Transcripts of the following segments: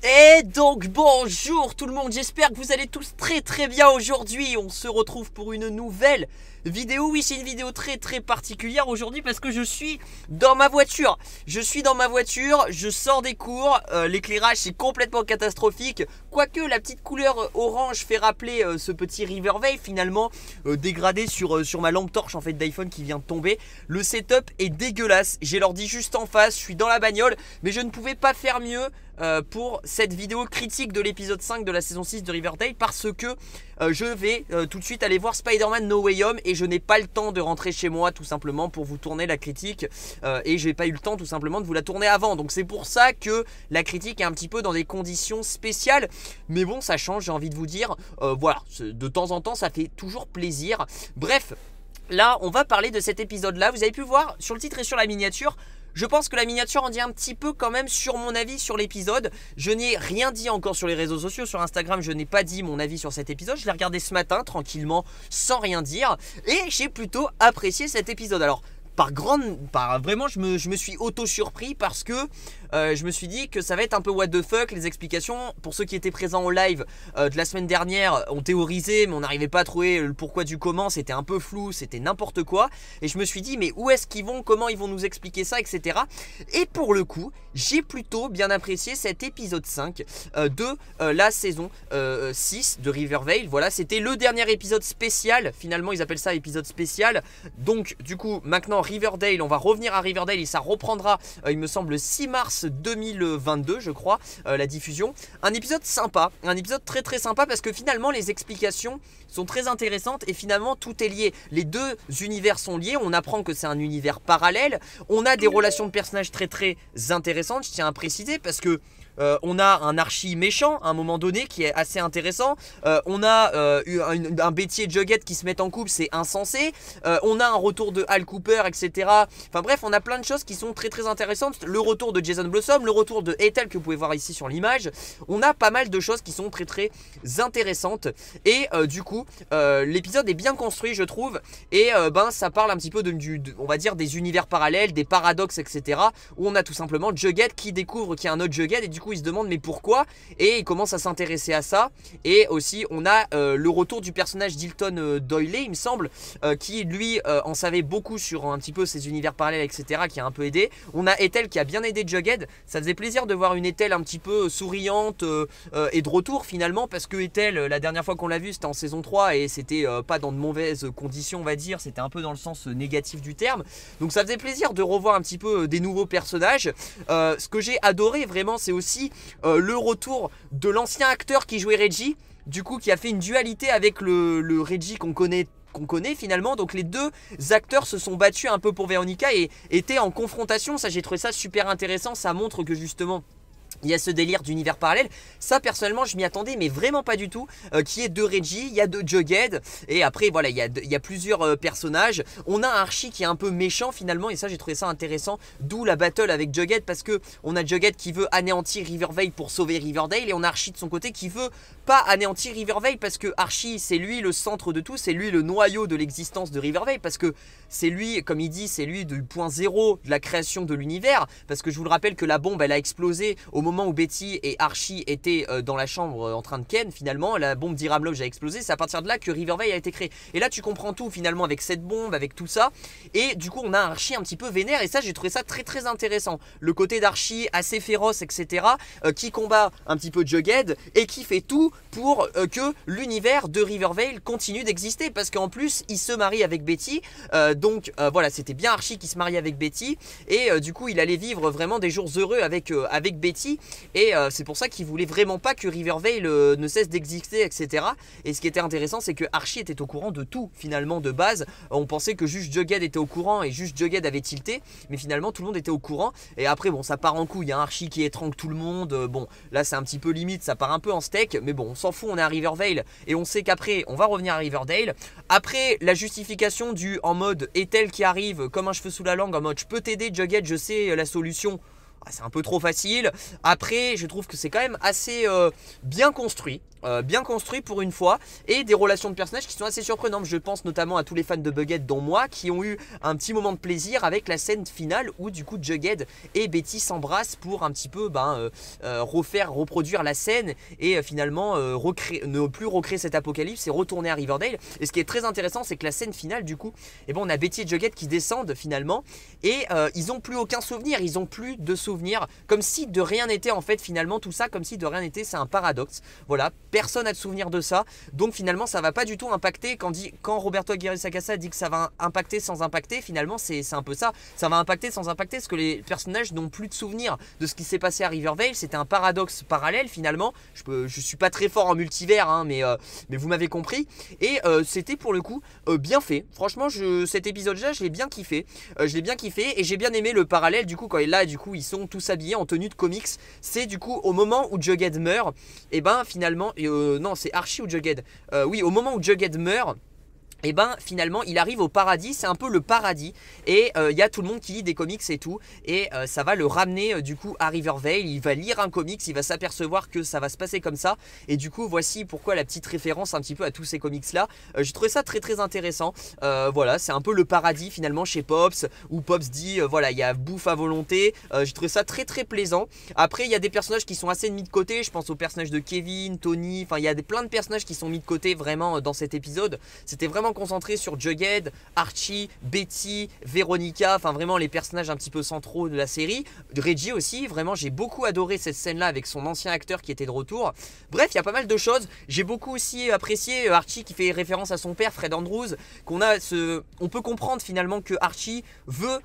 Et donc bonjour tout le monde, j'espère que vous allez tous très bien aujourd'hui. On se retrouve pour une nouvelle vidéo. Oui, c'est une vidéo très particulière aujourd'hui parce que je suis dans ma voiture. Je sors des cours, l'éclairage c'est complètement catastrophique. Quoique la petite couleur orange fait rappeler ce petit Rivervale finalement dégradé sur ma lampe torche en fait d'iPhone qui vient de tomber. Le setup est dégueulasse, j'ai l'ordi juste en face, je suis dans la bagnole, mais je ne pouvais pas faire mieux pour cette vidéo critique de l'épisode 5 de la saison 6 de Riverdale parce que je vais tout de suite aller voir Spider-Man No Way Home et je n'ai pas le temps de rentrer chez moi tout simplement pour vous tourner la critique et je n'ai pas eu le temps tout simplement de vous la tourner avant, donc c'est pour ça que la critique est un petit peu dans des conditions spéciales, mais bon ça change, j'ai envie de vous dire, voilà, de temps en temps ça fait toujours plaisir. Bref, là on va parler de cet épisode là, vous avez pu voir sur le titre et sur la miniature. Je pense que la miniature en dit un petit peu quand même sur mon avis sur l'épisode. Je n'ai rien dit encore sur les réseaux sociaux, sur Instagram je n'ai pas dit mon avis sur cet épisode. Je l'ai regardé ce matin tranquillement sans rien dire et j'ai plutôt apprécié cet épisode. Alors vraiment je me suis auto-surpris parce que je me suis dit que ça va être un peu what the fuck les explications. Pour ceux qui étaient présents au live de la semaine dernière, on théorisait mais on n'arrivait pas à trouver le pourquoi du comment, c'était un peu flou, c'était n'importe quoi. Et je me suis dit mais où est-ce qu'ils vont, comment ils vont nous expliquer ça, etc. Et pour le coup, j'ai plutôt bien apprécié cet épisode 5 de la saison 6 de Riverdale. Voilà, c'était le dernier épisode spécial, finalement ils appellent ça épisode spécial. Donc du coup maintenant Riverdale, on va revenir à Riverdale et ça reprendra il me semble 6 mars 2022 je crois la diffusion. Un épisode sympa, un épisode très sympa parce que finalement les explications sont très intéressantes et finalement tout est lié. Les deux univers sont liés, on apprend que c'est un univers parallèle, on a des relations de personnages très intéressantes, je tiens à préciser parce que on a un archi méchant à un moment donné qui est assez intéressant. On a un Betty et Jughead qui se mettent en couple, c'est insensé. On a un retour de Hal Cooper, etc. Enfin bref, on a plein de choses qui sont très intéressantes. Le retour de Jason Blossom, le retour de Ethel que vous pouvez voir ici sur l'image. On a pas mal de choses qui sont très intéressantes. Et du coup, l'épisode est bien construit, je trouve. Et ça parle un petit peu on va dire des univers parallèles, des paradoxes, etc. Où on a tout simplement Jughead qui découvre qu'il y a un autre Jughead et du coup il se demande mais pourquoi, et il commence à s'intéresser à ça. Et aussi on a le retour du personnage d'Hilton Doyle il me semble, qui lui en savait beaucoup sur un petit peu ces univers parallèles, etc., qui a un peu aidé. On a Ethel qui a bien aidé Jughead. Ça faisait plaisir de voir une Ethel un petit peu souriante et de retour finalement, parce que Ethel la dernière fois qu'on l'a vue c'était en saison 3 et c'était pas dans de mauvaises conditions on va dire, c'était un peu dans le sens négatif du terme. Donc ça faisait plaisir de revoir un petit peu des nouveaux personnages. Ce que j'ai adoré vraiment c'est aussi le retour de l'ancien acteur qui jouait Reggie, du coup qui a fait une dualité avec le Reggie qu'on connaît finalement. Donc les deux acteurs se sont battus un peu pour Veronica et étaient en confrontation. Ça j'ai trouvé ça super intéressant, ça montre que justement il y a ce délire d'univers parallèle. Ça personnellement je m'y attendais mais vraiment pas du tout, qui est de Reggie, il y a de Jughead. Et après voilà il y a plusieurs personnages. On a un Archie qui est un peu méchant finalement et ça j'ai trouvé ça intéressant. D'où la battle avec Jughead parce que on a Jughead qui veut anéantir Rivervale pour sauver Riverdale. Et on a Archie de son côté qui veut pas anéantir Rivervale parce que Archie c'est lui le centre de tout, c'est lui le noyau de l'existence de Rivervale. Parce que c'est lui, comme il dit, c'est lui du point zéro de la création de l'univers. Parce que je vous le rappelle que la bombe elle a explosé au moment où Betty et Archie étaient dans la chambre en train de ken. Finalement la bombe d'Iram Lodge a explosé, c'est à partir de là que Rivervale a été créé. Et là tu comprends tout finalement avec cette bombe, avec tout ça. Et du coup on a un Archie un petit peu vénère et ça j'ai trouvé ça très intéressant. Le côté d'Archie assez féroce, etc., qui combat un petit peu Jughead et qui fait tout pour que l'univers de Rivervale continue d'exister. Parce qu'en plus il se marie avec Betty, donc voilà, c'était bien Archie qui se mariait avec Betty. Et du coup il allait vivre vraiment des jours heureux avec Betty. Et c'est pour ça qu'il voulait vraiment pas que Rivervale ne cesse d'exister, etc. Et ce qui était intéressant c'est que Archie était au courant de tout finalement de base. On pensait que juste Jughead était au courant et juste Jughead avait tilté, mais finalement tout le monde était au courant. Et après bon ça part en couille, il y a un Archie qui étrangle tout le monde. Bon là c'est un petit peu limite, ça part un peu en steak, mais bon on s'en fout, on est à Riverdale et on sait qu'après on va revenir à Riverdale. Après la justification du en mode Ethel qui arrive comme un cheveu sous la langue, en mode je peux t'aider Jughead, je sais la solution. C'est un peu trop facile. Après je trouve que c'est quand même assez bien construit. bien construit pour une fois, et des relations de personnages qui sont assez surprenantes. Je pense notamment à tous les fans de Bugged dont moi, qui ont eu un petit moment de plaisir avec la scène finale où du coup Jughead et Betty s'embrassent pour un petit peu reproduire la scène et finalement ne plus recréer cet apocalypse et retourner à Riverdale. Et ce qui est très intéressant, c'est que la scène finale du coup, on a Betty et Jughead qui descendent finalement, et ils ont plus aucun souvenir, ils ont plus de souvenirs, comme si de rien n'était en fait finalement tout ça, comme si de rien n'était. C'est un paradoxe, voilà, personne n'a de souvenir de ça, donc finalement ça va pas du tout impacter. Quand Roberto Aguirre Sacasa dit que ça va impacter sans impacter, finalement c'est un peu ça, ça va impacter sans impacter, parce que les personnages n'ont plus de souvenirs de ce qui s'est passé à Riverdale. C'était un paradoxe parallèle finalement. Je suis pas très fort en multivers hein, mais vous m'avez compris, et c'était pour le coup bien fait. Franchement cet épisode là je l'ai bien kiffé, et j'ai bien aimé le parallèle du coup quand là du coup ils sont tous habillés en tenue de comics. C'est du coup au moment où Jughead meurt, et finalement non c'est Archie ou Jughead, oui, au moment où Jughead meurt, et finalement il arrive au paradis, c'est un peu le paradis, et il y a tout le monde qui lit des comics et tout, et ça va le ramener du coup à Riverdale. Il va lire un comics, il va s'apercevoir que ça va se passer comme ça, et du coup voici pourquoi la petite référence un petit peu à tous ces comics là. J'ai trouvé ça très très intéressant, voilà, c'est un peu le paradis finalement chez Pops, où Pops dit voilà il y a bouffe à volonté. J'ai trouvé ça très très plaisant. Après il y a des personnages qui sont assez mis de côté, je pense aux personnages de Kevin, Tony, enfin il y a plein de personnages qui sont mis de côté vraiment dans cet épisode. C'était vraiment concentré sur Jughead, Archie, Betty, Veronica, enfin vraiment les personnages un petit peu centraux de la série. Reggie aussi, vraiment j'ai beaucoup adoré cette scène là avec son ancien acteur qui était de retour. Bref, il y a pas mal de choses. J'ai beaucoup aussi apprécié Archie qui fait référence à son père Fred Andrews, on peut comprendre finalement que Archie veut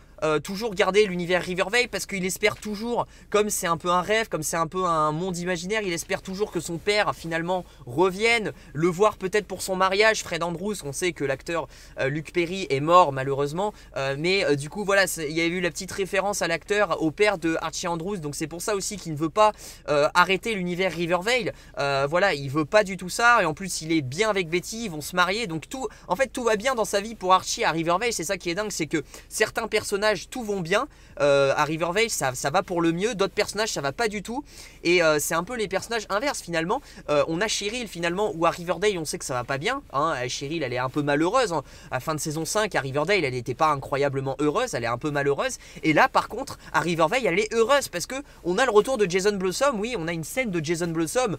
toujours garder l'univers Riverdale, parce qu'il espère toujours, comme c'est un peu un rêve, comme c'est un peu un monde imaginaire, il espère toujours que son père finalement revienne, le voir peut-être pour son mariage. Fred Andrews, on sait que l'acteur Luke Perry est mort malheureusement, mais du coup voilà, il y a eu la petite référence à l'acteur, au père de Archie Andrews, donc c'est pour ça aussi qu'il ne veut pas arrêter l'univers Riverdale. Voilà, il veut pas du tout ça, et en plus il est bien avec Betty, ils vont se marier, donc en fait tout va bien dans sa vie pour Archie à Riverdale. C'est ça qui est dingue, c'est que certains personnages tout vont bien à Riverdale, ça va pour le mieux, d'autres personnages ça va pas du tout, et c'est un peu les personnages inverses finalement. On a Cheryl finalement, où à Riverdale on sait que ça va pas bien hein. Cheryl elle est un peu malheureuse hein. À la fin de saison 5 à Riverdale elle n'était pas incroyablement heureuse, elle est un peu malheureuse, et là par contre à Riverdale elle est heureuse, parce que on a le retour de Jason Blossom. Oui, on a une scène de Jason Blossom,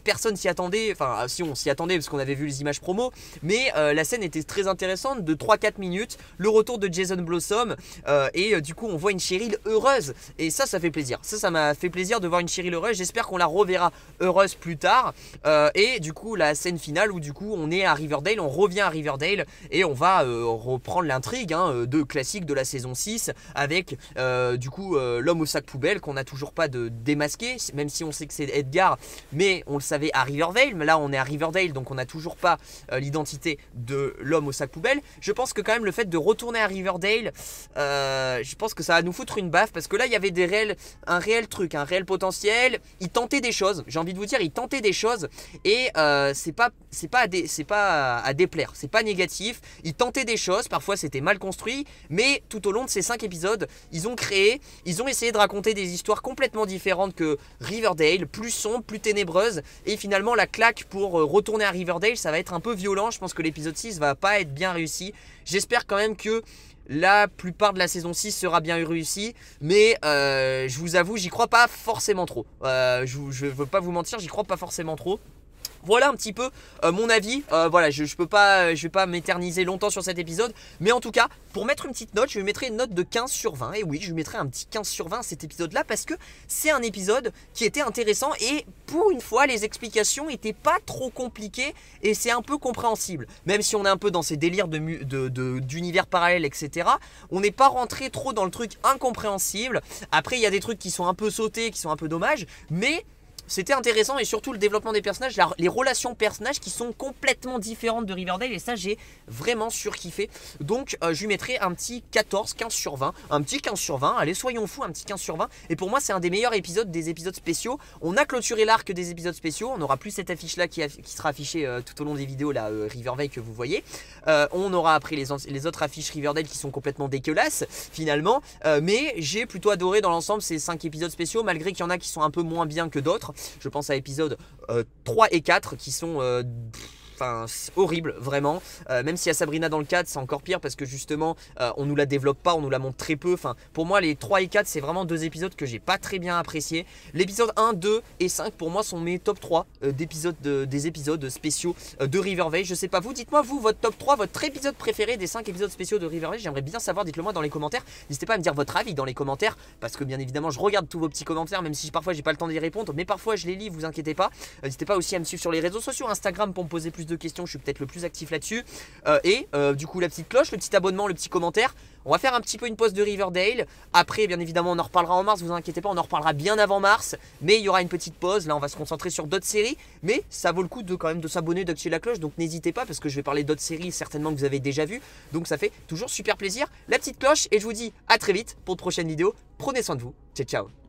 personne s'y attendait, enfin si on s'y attendait parce qu'on avait vu les images promo, mais la scène était très intéressante de 3-4 minutes, le retour de Jason Blossom, et du coup on voit une Cheryl heureuse, et ça fait plaisir, ça m'a fait plaisir de voir une Cheryl heureuse. J'espère qu'on la reverra heureuse plus tard, et du coup la scène finale où du coup on est à Riverdale, on revient à Riverdale, et on va reprendre l'intrigue de classique de la saison 6 avec du coup l'homme au sac poubelle qu'on n'a toujours pas démasqué, même si on sait que c'est Edgar, mais on le savait à Riverdale. Mais là on est à Riverdale, donc on n'a toujours pas l'identité de l'homme au sac poubelle. Je pense que quand même le fait de retourner à Riverdale, je pense que ça va nous foutre une baffe, parce que là il y avait un réel truc, un réel potentiel. Ils tentaient des choses, j'ai envie de vous dire, ils tentaient des choses, et c'est pas à déplaire, c'est pas négatif. Ils tentaient des choses, parfois c'était mal construit, mais tout au long de ces 5 épisodes, ils ont essayé de raconter des histoires complètement différentes que Riverdale, plus sombres, plus ténébreuses, et finalement la claque pour retourner à Riverdale, ça va être un peu violent. Je pense que l'épisode 6 va pas être bien réussi. J'espère quand même que la plupart de la saison 6 sera bien réussie, mais je vous avoue, j'y crois pas forcément trop. Je veux pas vous mentir, j'y crois pas forcément trop. Voilà un petit peu mon avis. Voilà, je vais pas m'éterniser longtemps sur cet épisode, mais en tout cas, pour mettre une petite note, je lui mettrai une note de 15 sur 20. Et oui, je lui mettrai un petit 15 sur 20 à cet épisode-là, parce que c'est un épisode qui était intéressant, et pour une fois, les explications n'étaient pas trop compliquées, et c'est un peu compréhensible. Même si on est un peu dans ces délires d'univers parallèles, etc., on n'est pas rentré trop dans le truc incompréhensible. Après, il y a des trucs qui sont un peu sautés, qui sont un peu dommages, mais c'était intéressant, et surtout le développement des personnages, les relations personnages qui sont complètement différentes de Riverdale, et ça j'ai vraiment surkiffé. Donc je lui mettrai un petit 14, 15 sur 20, un petit 15 sur 20, allez soyons fous, un petit 15 sur 20. Et pour moi c'est un des meilleurs épisodes des épisodes spéciaux. On a clôturé l'arc des épisodes spéciaux, on n'aura plus cette affiche là qui sera affichée tout au long des vidéos là, Riverdale que vous voyez. On aura après les autres affiches Riverdale qui sont complètement dégueulasses finalement, mais j'ai plutôt adoré dans l'ensemble ces 5 épisodes spéciaux, malgré qu'il y en a qui sont un peu moins bien que d'autres. Je pense à épisodes 3 et 4 qui sont... Enfin, c'est horrible, vraiment. Même s'il y a Sabrina dans le 4, c'est encore pire parce que justement, on nous la développe pas, on nous la montre très peu. Enfin, pour moi, les 3 et 4, c'est vraiment 2 épisodes que j'ai pas très bien appréciés. L'épisode 1, 2 et 5, pour moi, sont mes top 3 des épisodes spéciaux de Riverdale. Je sais pas vous, dites-moi, vous, votre top 3, votre épisode préféré des 5 épisodes spéciaux de Riverdale. J'aimerais bien savoir, dites-le moi dans les commentaires. N'hésitez pas à me dire votre avis dans les commentaires parce que bien évidemment, je regarde tous vos petits commentaires, même si parfois j'ai pas le temps d'y répondre. Mais parfois, je les lis, vous inquiétez pas. N'hésitez pas aussi à me suivre sur les réseaux sociaux, Instagram, pour me poser plus de questions, je suis peut-être le plus actif là-dessus. Du coup la petite cloche, le petit abonnement, le petit commentaire. On va faire un petit peu une pause de Riverdale. Après bien évidemment on en reparlera en mars, vous inquiétez pas, on en reparlera bien avant mars. Mais il y aura une petite pause, là on va se concentrer sur d'autres séries. Mais ça vaut le coup de quand même de s'abonner, d'activer la cloche. Donc n'hésitez pas parce que je vais parler d'autres séries certainement que vous avez déjà vues. Donc ça fait toujours super plaisir. La petite cloche et je vous dis à très vite pour de prochaines vidéos. Prenez soin de vous, ciao ciao.